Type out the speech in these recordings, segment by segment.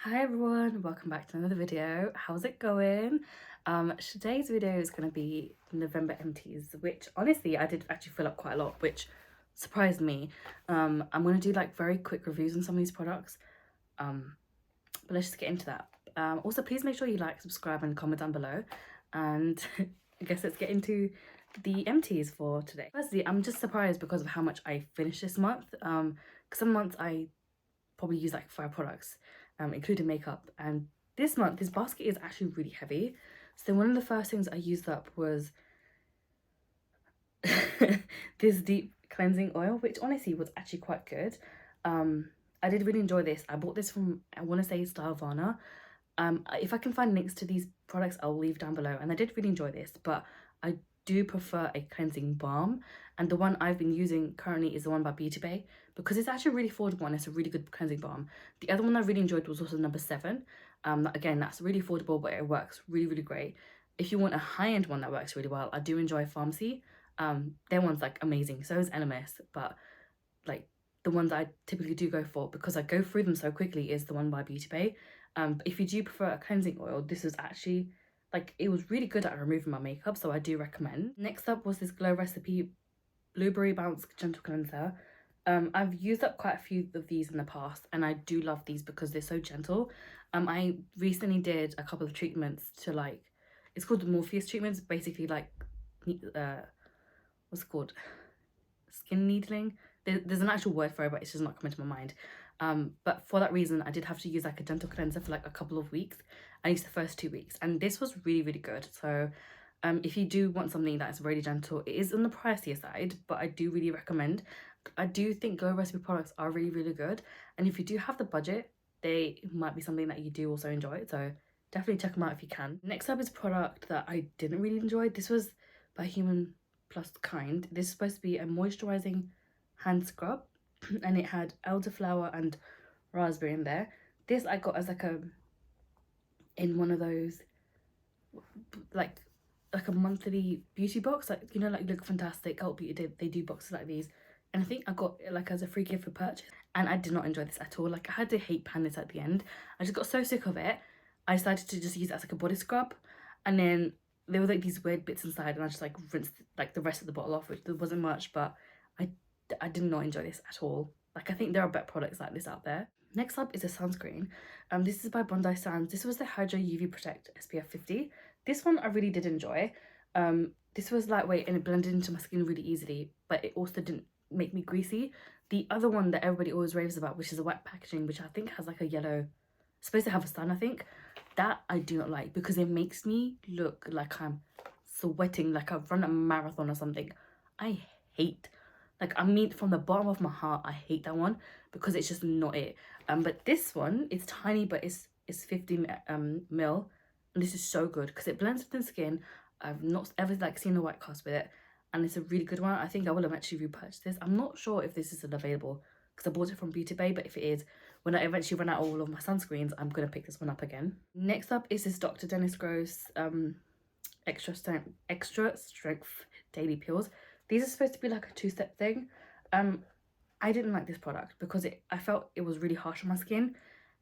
Hi everyone, welcome back to another video. How's it going? Today's video is going to be November empties, which honestly I did actually fill up quite a lot, which surprised me. I'm going to do like very quick reviews on some of these products, but let's just get into that. Also, please make sure you like, subscribe and comment down below, and I guess let's get into the empties for today. Firstly, I'm just surprised because of how much I finished this month, because some months I probably use like 5 products, including makeup, and this month this basket is actually really heavy. So one of the first things I used up was this deep cleansing oil, which honestly was actually quite good. I did really enjoy this. I bought this from, I want to say, Stylovana. If I can find links to these products, I'll leave down below, and I did really enjoy this, but I do prefer a cleansing balm, and the one I've been using currently is the one by Beauty Bay, because it's actually really affordable and it's a really good cleansing balm. The other one I really enjoyed was also number 7. Again, that's really affordable, but it works really great. If you want a high-end one that works really well, I do enjoy Pharmacy. Their one's like amazing, so is NMS, but like the ones I typically do go for, because I go through them so quickly, is the one by Beauty Bay. But if you do prefer a cleansing oil, this is actually like, it was really good at removing my makeup, so I do recommend. Next up was this Glow Recipe Blueberry Bounce Gentle Cleanser. I've used up quite a few of these in the past, and I do love these because they're so gentle. I recently did a couple of treatments to, like, it's called the Morpheus treatments, basically like what's it called, skin needling. There's an actual word for it, but it's just not coming to my mind. But for that reason, I did have to use like a gentle cleanser for like a couple of weeks, at least the first 2 weeks, and this was really good. So if you do want something that's really gentle, it is on the pricier side, but I do really recommend. I do think Glow Recipe products are really good, and if you do have the budget, they might be something that you do also enjoy, so definitely check them out if you can. Next up is a product that I didn't really enjoy. This was by Human Plus Kind. This is supposed to be a moisturizing hand scrub, and it had elderflower and raspberry in there. This I got as like in one of those like a monthly beauty box, like, you know, like Look Fantastic, Cult Beauty, they do boxes like these, and I think I got it like as a free gift for purchase, and I did not enjoy this at all. Like, I had to hate pan this at the end. I just got so sick of it, I decided to just use it as like a body scrub, and then there were like these weird bits inside, and I just like rinsed like the rest of the bottle off, which there wasn't much, but I did not enjoy this at all. Like, I think there are better products like this out there. Next up is a sunscreen. This is by Bondi Sands. This was the Hydra UV Protect SPF 50. This one I really did enjoy. This was lightweight and it blended into my skin really easily, but it also didn't make me greasy. The other one that everybody always raves about, which is a white packaging, which I think has like a yellow, it's supposed to have a sun, I think. That I do not like, because it makes me look like I'm sweating, like I've run a marathon or something. I hate, like, I mean, from the bottom of my heart, I hate that one, because it's just not it. But this one, it's tiny, but it's 50 mil, and this is so good because it blends with the skin. I've not ever like seen a white cast with it, and it's a really good one. I think I will eventually repurchase this. I'm not sure if this is still available because I bought it from Beauty Bay, but if it is, when I eventually run out of all of my sunscreens, I'm gonna pick this one up again. Next up is this Dr. Dennis Gross extra strength daily peels. These are supposed to be like a 2-step thing. I didn't like this product because I felt it was really harsh on my skin.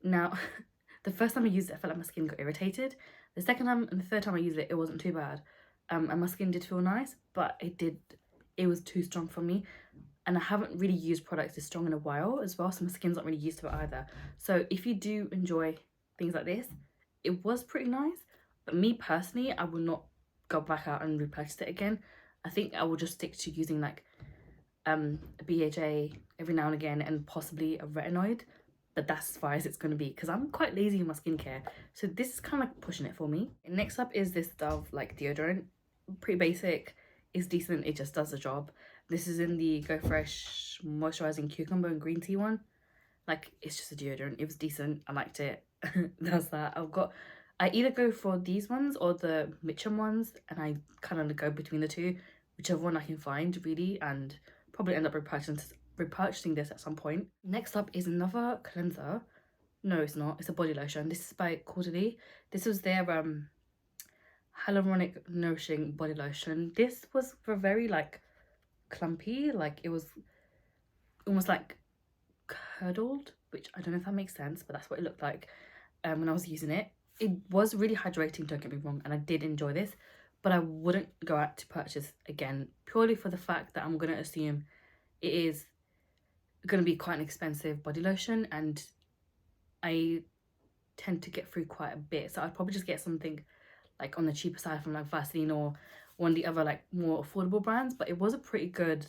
Now, the first time I used it, I felt like my skin got irritated. The second time and the third time I used it, it wasn't too bad. And my skin did feel nice, but it was too strong for me. And I haven't really used products this strong in a while as well, so my skin's not really used to it either. So if you do enjoy things like this, it was pretty nice. But me personally, I will not go back out and repurchase it again. I think I will just stick to using like a BHA every now and again, and possibly a retinoid, but that's as far as it's going to be because I'm quite lazy in my skincare, so this is kind of like pushing it for me. And next up is this Dove like deodorant. Pretty basic, it's decent, it just does the job. This is in the Go Fresh moisturizing cucumber and green tea one. Like, it's just a deodorant, it was decent, I liked it. That's that. I either go for these ones or the Mitchum ones, and I kind of go between the two, whichever one I can find really, and probably end up repurchasing this at some point. Next up is another cleanser. No, it's not. It's a body lotion. This is by Caudalie. This was their hyaluronic nourishing body lotion. This was for very like clumpy, like it was almost like curdled, which I don't know if that makes sense, but that's what it looked like. when I was using it. It was really hydrating, don't get me wrong, and I did enjoy this, but I wouldn't go out to purchase again, purely for the fact that I'm going to assume it is going to be quite an expensive body lotion, and I tend to get through quite a bit, so I'd probably just get something like on the cheaper side from like Vaseline or one of the other like more affordable brands. But it was a pretty good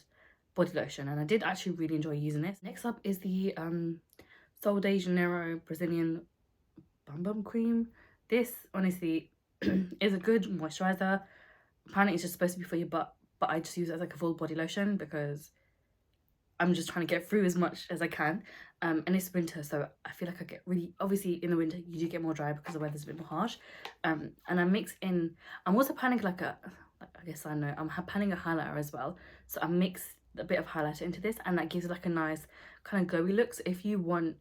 body lotion, and I did actually really enjoy using this. Next up is the Sol de Janeiro Brazilian Bum Bum Cream. This honestly is a good moisturizer. Apparently it's just supposed to be for your butt, but I just use it as like a full body lotion because I'm just trying to get through as much as I can. And it's winter, so I feel like I get really, obviously in the winter you do get more dry because the weather's a bit more harsh. And I mix in, I'm also planning like a, I guess I know, I'm planning a highlighter as well. So I mix a bit of highlighter into this, and that gives it like a nice kind of glowy look. So if you want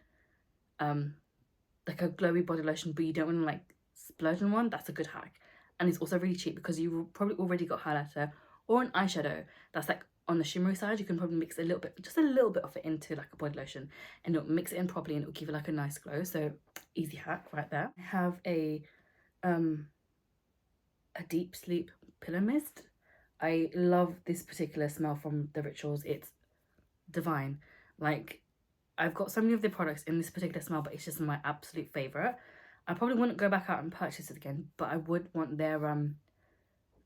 like a glowy body lotion but you don't want to like splurge on one, that's a good hack. And it's also really cheap because you've probably already got highlighter or an eyeshadow that's like on the shimmery side. You can probably mix a little bit, just a little bit of it into like a body lotion, and it'll mix it in properly and it'll give it like a nice glow. So easy hack right there. I have a deep sleep pillow mist. I love this particular smell from The Rituals. It's divine. Like, I've got so many of their products in this particular smell, but it's just my absolute favorite. I probably wouldn't go back out and purchase it again, but I would want their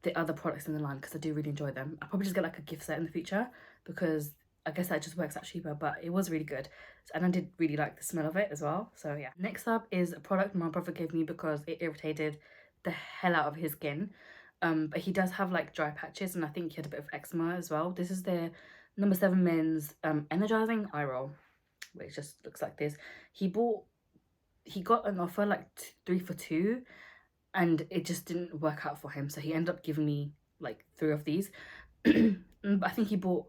the other products in the line because I do really enjoy them. I'll probably just get like a gift set in the future because I guess that just works out cheaper, but it was really good. And I did really like the smell of it as well. So yeah. Next up is a product my brother gave me because it irritated the hell out of his skin. But he does have like dry patches, and I think he had a bit of eczema as well. This is their No. 7 Men's Energizing Eye Roll, which just looks like this. He got an offer like 3 for 2, and it just didn't work out for him, so he ended up giving me like 3 of these. But I think he bought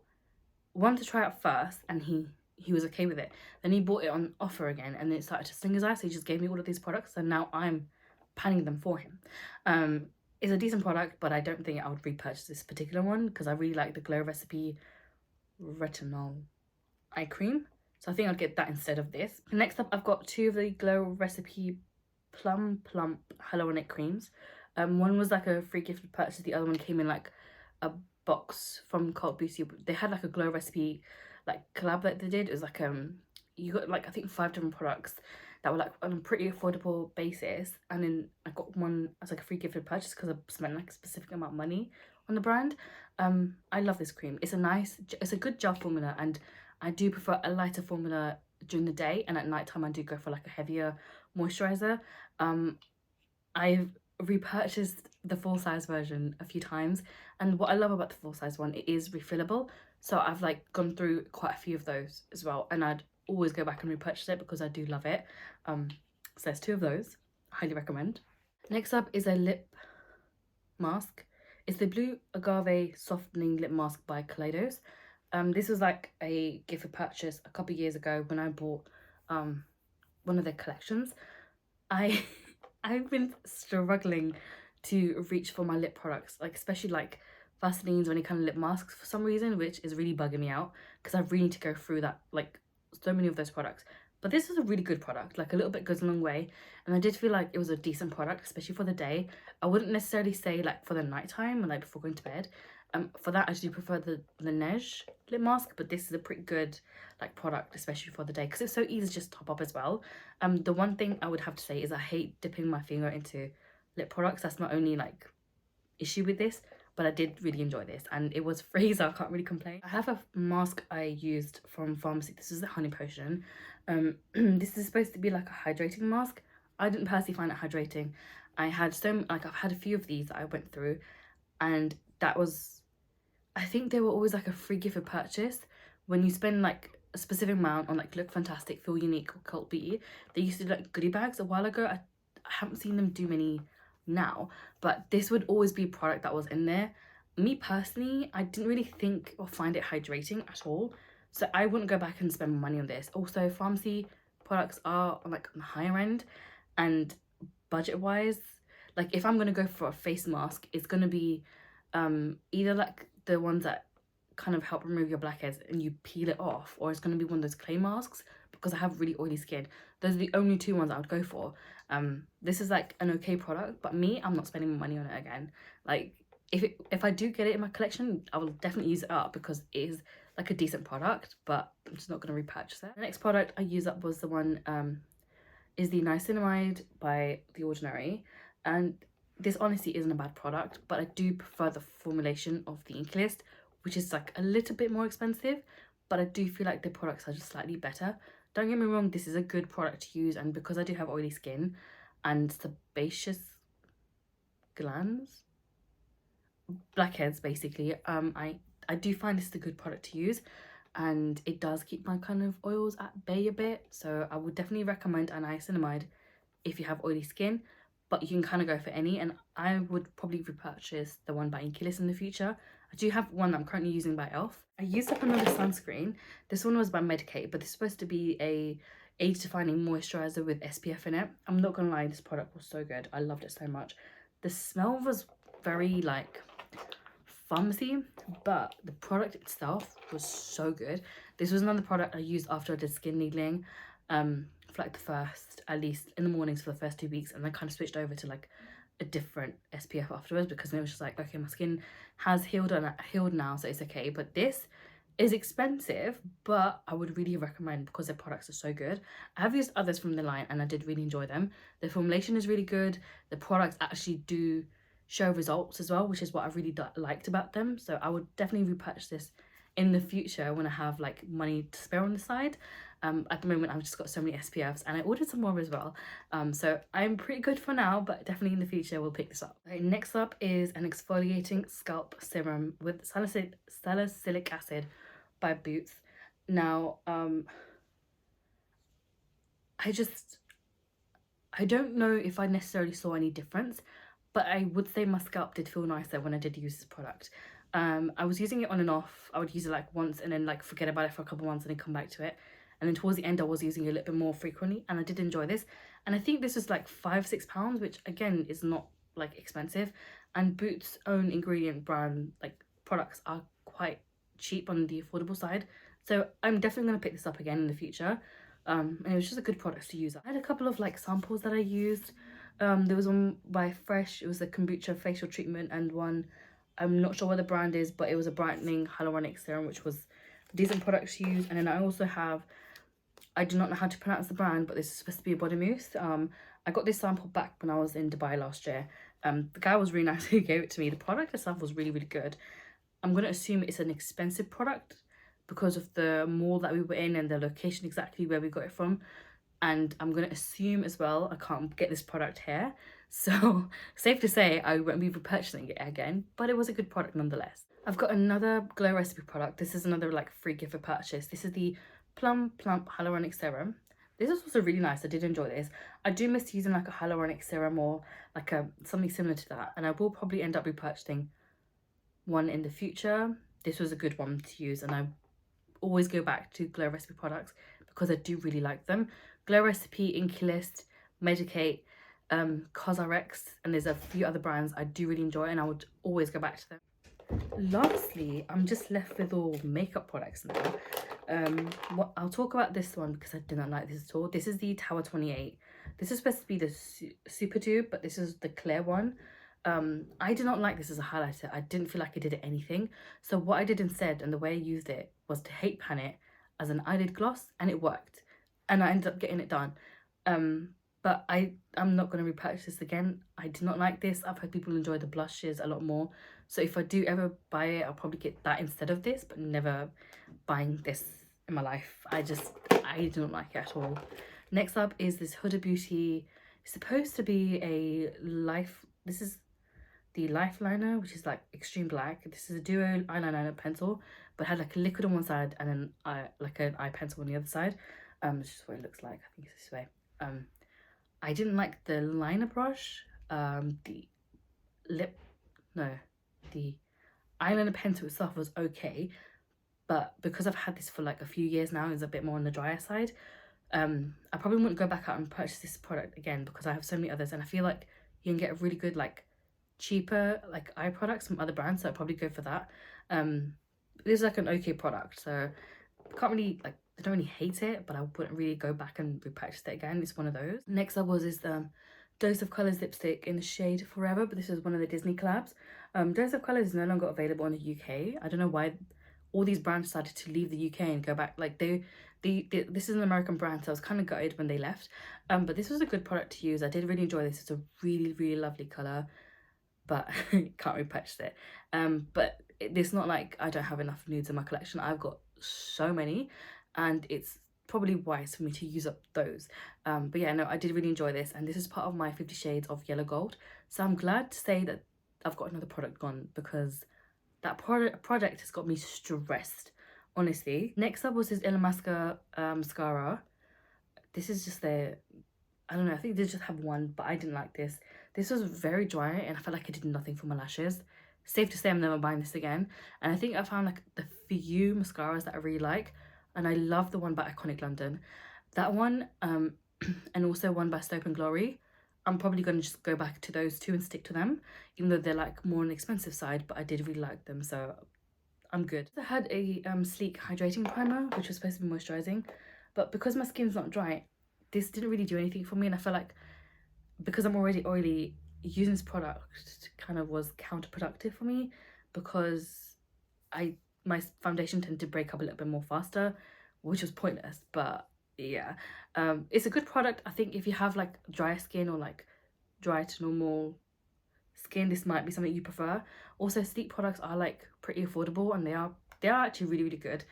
one to try out first, and he was okay with it. Then he bought it on offer again, and it started to sting his eye, so he just gave me all of these products, and now I'm panning them for him. It's a decent product, but I don't think I would repurchase this particular one because I really like the Glow Recipe Retinol Eye Cream, so I think I'll get that instead of this. Next up, I've got 2 of the Glow Recipe Plump Hyaluronic Creams. One was like a free gift purchase, the other one came in like a box from Cult Beauty. They had like a Glow Recipe like collab that they did. It was like you got like I think 5 different products that were like on a pretty affordable basis, and then I got one as like a free gifted purchase because I spent like a specific amount of money on the brand. I love this cream. It's a good gel formula, and I do prefer a lighter formula during the day, and at night time I do go for like a heavier moisturizer. I've repurchased the full size version a few times, and what I love about the full size one, it is refillable, so I've like gone through quite a few of those as well, and I'd always go back and repurchase it because I do love it. So there's 2 of those. Highly recommend. Next up is a lip mask. It's the Blue Agave Softening Lip Mask by Kaleidos. This was like a gift for purchase a couple of years ago when I bought one of their collections. I've been struggling to reach for my lip products, like especially like Vaselines or any kind of lip masks for some reason, which is really bugging me out because I really need to go through that, like so many of those products. But this is a really good product, like a little bit goes a long way, and I did feel like it was a decent product, especially for the day. I wouldn't necessarily say like for the nighttime or like before going to bed. For that I do prefer the Laneige lip mask, but this is a pretty good like product, especially for the day, because it's so easy to just top up as well. The one thing I would have to say is I hate dipping my finger into lip products. That's my only like issue with this, but I did really enjoy this, and it was free, so I can't really complain. I have a mask I used from pharmacy. This is the Honey Potion. This is supposed to be like a hydrating mask. I didn't personally find it hydrating. I've had a few of these that I went through, and that was, I think they were always like a free gift for purchase. When you spend like a specific amount on like Look Fantastic, Feel Unique, or Cult Beauty, they used to do like goodie bags a while ago. I haven't seen them do many now, but this would always be a product that was in there. Me personally, I didn't really think or find it hydrating at all, so I wouldn't go back and spend money on this. Also, pharmacy products are like on the higher end, and budget wise, like if I'm gonna go for a face mask, it's gonna be either like the ones that kind of help remove your blackheads and you peel it off, or it's going to be one of those clay masks because I have really oily skin. Those are the only two ones I would go for. This is like an okay product, but me, I'm not spending money on it again. Like if I do get it in my collection, I will definitely use it up because it is like a decent product, but I'm just not going to repurchase it. The next product I used up was the one is the niacinamide by The Ordinary, and this honestly isn't a bad product, but I do prefer the formulation of the Ink List, which is like a little bit more expensive, but I do feel like the products are just slightly better. Don't get me wrong, this is a good product to use, and because I do have oily skin and sebaceous glands, blackheads basically, I do find this is a good product to use, and it does keep my kind of oils at bay a bit. So I would definitely recommend an niacinamide if you have oily skin, but you can kind of go for any, and I would probably repurchase the one by Ink List in the future. I do have one that I'm currently using by Elf. I used up another sunscreen. This one was by ByMehshake, but this is supposed to be a age defining moisturizer with SPF in it. I'm not gonna lie, this product was so good. I loved it so much. The smell was very like pharmacy, but the product itself was so good. This was another product I used after I did skin needling for like the first, at least in the mornings for the first 2 weeks, and then kind of switched over to like a different SPF afterwards because it was just like, okay, my skin has healed now, so it's okay. But this is expensive, but I would really recommend because their products are so good. I have used others from the line and I did really enjoy them. The formulation is really good. The products actually do show results as well, which is what I really liked about them. So I would definitely repurchase this in the future when I have like money to spare on the side. At the moment I've just got so many SPFs, and I ordered some more as well. So I'm pretty good for now, but definitely in the future we'll pick this up. Okay, next up is an exfoliating scalp serum with salicylic acid by Boots. Now I don't know if I necessarily saw any difference, but I would say my scalp did feel nicer when I did use this product. I was using it on and off. I would use it like once and then like forget about it for a couple months and then come back to it. And then towards the end I was using it a little bit more frequently, and I did enjoy this. And I think this was like £5-6, which again is not like expensive. And Boots' own ingredient brand like products are quite cheap on the affordable side. So I'm definitely going to pick this up again in the future. And it was just a good product to use. I had a couple of like samples that I used. There was one by Fresh, it was a kombucha facial treatment, and one, I'm not sure what the brand is, but it was a brightening hyaluronic serum, which was a decent product to use. And then I also have, I do not know how to pronounce the brand, but this is supposed to be a body mousse. I got this sample back when I was in Dubai last year. The guy was really nice who gave it to me. The product itself was really, really good. I'm going to assume it's an expensive product because of the mall that we were in and the location exactly where we got it from. And I'm going to assume as well I can't get this product here. So safe to say I won't be repurchasing it again, but it was a good product nonetheless. I've got another Glow Recipe product. This is another like free gift for purchase. This is the Plump Hyaluronic Serum. This is also really nice. I did enjoy this. I do miss using like a hyaluronic serum or like something similar to that, and I will probably end up repurchasing one in the future. This was a good one to use, and I always go back to Glow Recipe products because I do really like them. Glow Recipe, Ink List, Medicate, CosRx, and there's a few other brands I do really enjoy, and I would always go back to them. Lastly, I'm just left with all makeup products now. I'll talk about this one because I did not like this at all. This is the Tower 28. This is supposed to be the Super Tube, but this is the clear one. I did not like this as a highlighter. I didn't feel like it did anything. So what I did instead, and the way I used it, was to Heyy pan it as an eyelid gloss, and it worked. And I ended up getting it done. But I'm not going to repurchase this again. I did not like this. I've heard people enjoy the blushes a lot more. So if I do ever buy it, I'll probably get that instead of this, but never buying this in my life. I do not like it at all. Next up is this Huda Beauty. It's supposed to be a this is the Life Liner, which is like extreme black. This is a duo eyeliner pencil, but had like a liquid on one side and then like an eye pencil on the other side. This is what it looks like. I think it's this way. I didn't like the liner brush. The eyeliner pencil itself was okay, but because I've had this for like a few years now, it's a bit more on the drier side. I probably wouldn't go back out and purchase this product again because I have so many others, and I feel like you can get a really good like cheaper like eye products from other brands, so I'd probably go for that. This is like an okay product, so can't really like I don't really hate it, but I wouldn't really go back and repurchase it again. It's one of those. Next up was this Dose of Colours lipstick in the shade Forever, but this is one of the Disney collabs. Dose of Colours is no longer available in the UK. I don't know why all these brands decided to leave the UK and go back. Like this is an American brand, so I was kind of gutted when they left. But this was a good product to use. I did really enjoy this. It's a really, really lovely colour, but can't repurchase it. But it's not like I don't have enough nudes in my collection. I've got so many, and it's probably wise for me to use up those. But yeah, no, I did really enjoy this, and this is part of my 50 Shades of Yellow Gold. So I'm glad to say that I've got another product gone, because that project has got me stressed, honestly. Next up was this Illamasqua mascara. This is just their, I don't know, I think they just have one, but I didn't like this. This was very dry, and I felt like it did nothing for my lashes. Safe to say I'm never buying this again. And I think I found like the few mascaras that I really like, and I love the one by Iconic London. That one, and also one by Stope and Glory. I'm probably going to just go back to those two and stick to them, even though they're like more on the expensive side, but I did really like them, so I'm good. I had a sleek hydrating primer, which was supposed to be moisturizing, but because my skin's not dry, this didn't really do anything for me, and I felt like because I'm already oily, using this product kind of was counterproductive for me, because my foundation tended to break up a little bit more faster, which was pointless. But yeah, it's a good product. I think if you have like dry skin or like dry to normal skin, this might be something you prefer. Also, sleek products are like pretty affordable, and they are actually really, really good.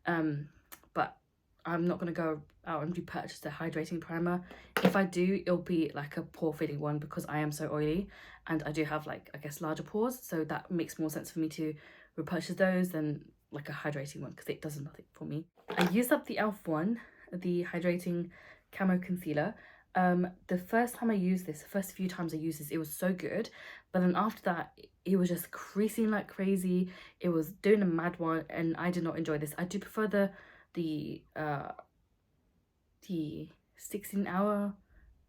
But I'm not gonna go out and repurchase the hydrating primer. If I do, it'll be like a pore fitting one, because I am so oily and I do have like, I guess, larger pores, so that makes more sense for me to repurchase those than like a hydrating one, because it does nothing for me. I used up the e.l.f. one, the hydrating camo concealer. The first time I used this, the first few times I used this, it was so good, but then after that it was just creasing like crazy. It was doing a mad one, and I did not enjoy this. I do prefer the 16-hour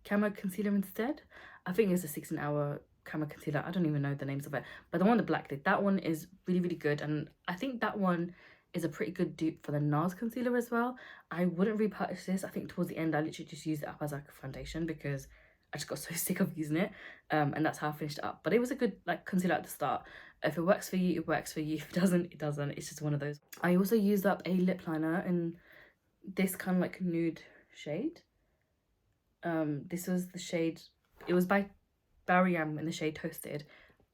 camo concealer instead. I think it's a 16-hour camo concealer. I don't even know the names of it, but the one the black did, that one is really, really good, and I think that one is a pretty good dupe for the NARS concealer as well. I wouldn't repurchase this. I think towards the end I literally just used it up as like a foundation, because I just got so sick of using it, and that's how I finished it up. But it was a good like concealer at the start. If it works for you, it works for you. If it doesn't, it doesn't. It's just one of those. I also used up a lip liner in this kind of like nude shade. This was the shade, it was by Barry in the shade Toasted.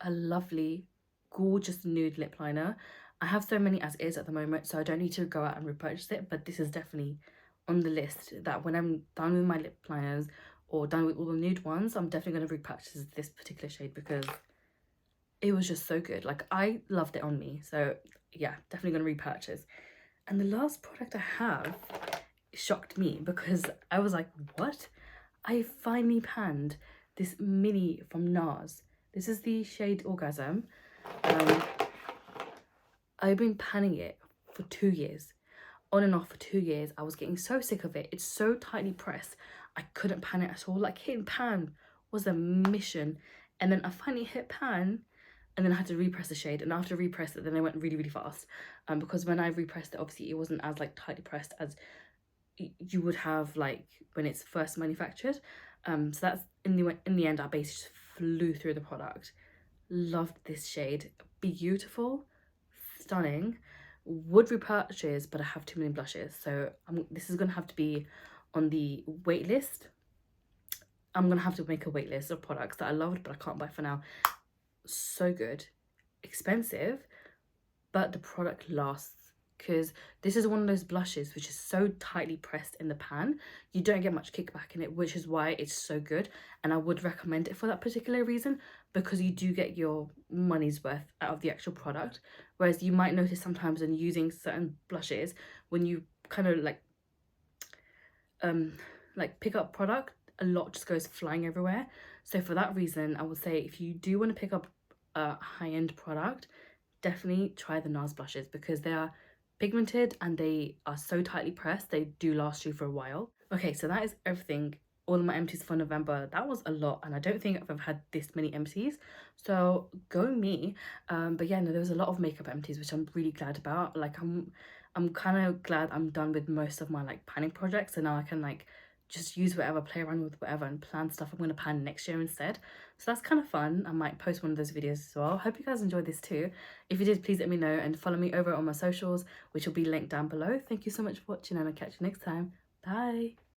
A lovely, gorgeous nude lip liner. I have so many as is at the moment, so I don't need to go out and repurchase it, but this is definitely on the list that when I'm done with my lip liners or done with all the nude ones, I'm definitely going to repurchase this particular shade, because it was just so good. Like, I loved it on me, so yeah, definitely going to repurchase. And the last product I have shocked me, because I was like, what? I finally panned this mini from NARS. This is the shade Orgasm. I've been panning it for 2 years, on and off for 2 years. I was getting so sick of it. It's so tightly pressed, I couldn't pan it at all. Like, hitting pan was a mission, and then I finally hit pan, and then I had to repress the shade, and after repress it, then I went really, really fast, because when I repressed it, obviously it wasn't as like tightly pressed as you would have like when it's first manufactured. So that's in the end I basically just flew through the product. Loved this shade, beautiful, stunning, would repurchase, but I have too many blushes, so this is gonna have to be on the wait list. I'm gonna have to make a wait list of products that I loved but I can't buy for now. So good, expensive, but the product lasts, because this is one of those blushes which is so tightly pressed in the pan, you don't get much kickback in it, which is why it's so good, and I would recommend it for that particular reason, because you do get your money's worth out of the actual product. Whereas you might notice sometimes in using certain blushes, when you kind of like pick up product, a lot just goes flying everywhere. So for that reason, I would say if you do want to pick up a high-end product, definitely try the NARS blushes, because they are pigmented and they are so tightly pressed, they do last you for a while. Okay, so that is everything, all of my empties for November. That was a lot, and I don't think I've ever had this many empties, so go me. But yeah, no, there was a lot of makeup empties, which I'm really glad about. Like, I'm kind of glad I'm done with most of my like panning projects, so now I can like just use whatever, play around with whatever, and plan stuff I'm going to pan next year instead. So that's kind of fun. I might post one of those videos as well. Hope you guys enjoyed this too. If you did, please let me know and follow me over on my socials, which will be linked down below. Thank you so much for watching, and I'll catch you next time. Bye.